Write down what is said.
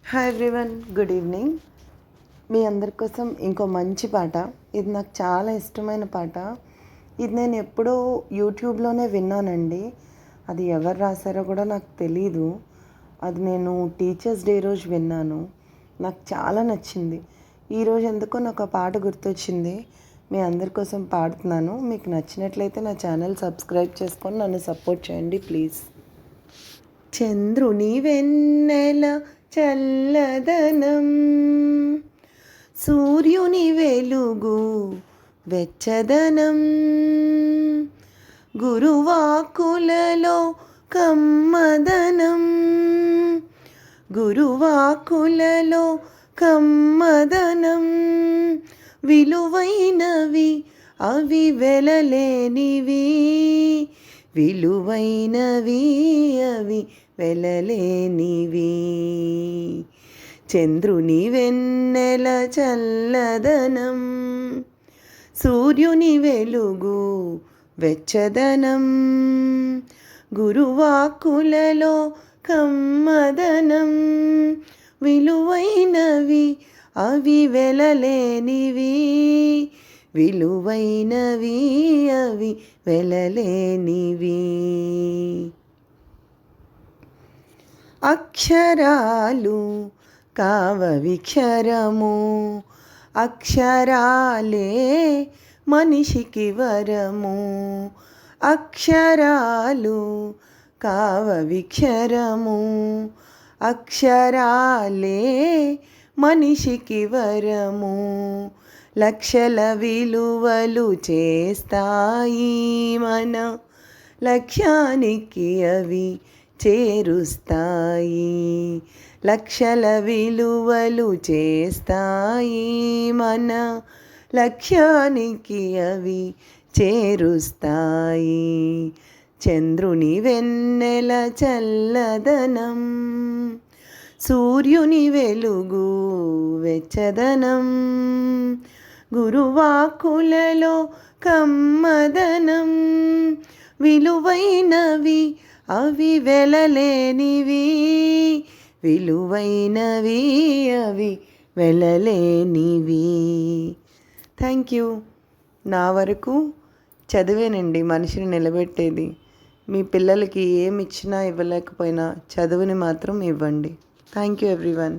Hi everyone, good evening. మీ అందరి కోసం ఇంకో మంచి పాట. ఇది నాకు చాలా ఇష్టమైన పాట. ఇది నేను ఎప్పుడో యూట్యూబ్లోనే విన్నానండి. అది ఎవరు రాశారో కూడా నాకు తెలీదు. అది నేను టీచర్స్ డే రోజు విన్నాను. నాకు చాలా నచ్చింది. ఈరోజు ఎందుకో నాకు ఆ పాట గుర్తొచ్చింది. మీ అందరి కోసం పాడుతున్నాను. మీకు నచ్చినట్లయితే నా ఛానల్ సబ్స్క్రైబ్ చేసుకొని నన్ను సపోర్ట్ చేయండి ప్లీజ్. చంద్రుని వెన్నెల చల్లదనం, సూర్యుని వెలుగు వెచ్చదనం, గురువాకులలో కమ్మదనం, గురువాకులలో కమ్మదనం, విలువైనవి అవి వెలలేనివి, విలువైనవి అవి వెలలేనివి. చంద్రుని వెన్నెల చల్లదనం, సూర్యుని వెలుగు వెచ్చదనం, గురువాకులలో కమ్మదనం, విలువైనవి అవి వెలలేనివి, విలువైనవి అవి వెలలేనివి. అక్షరాలు కావవిక్షరము, అక్షరాలే మనిషికి వరము, అక్షరాలు కావవిక్షరము, అక్షరాలే మనిషికి వరము, లక్షల విలువలు చేస్తాయి మన లక్ష్యానికి అవి చేరుస్తాయి, లక్షల విలువలు చేస్తాయి మన లక్ష్యానికి అవి చేరుస్తాయి. చంద్రుని వెన్నెల చల్లదనం, సూర్యుని వెలుగు వెచ్చదనం, గురువాకులలో కమ్మదనం, విలువైనవి అవి వెలలేనివి, విలువైనవి అవి వెలలేనివి. Thank you. నా వరకు చదివేనండి మనిషిని నిలబెట్టేది. మీ పిల్లలకి ఏమి ఇచ్చినా ఇవ్వలేకపోయినా చదువుని మాత్రం ఇవ్వండి. Thank you everyone.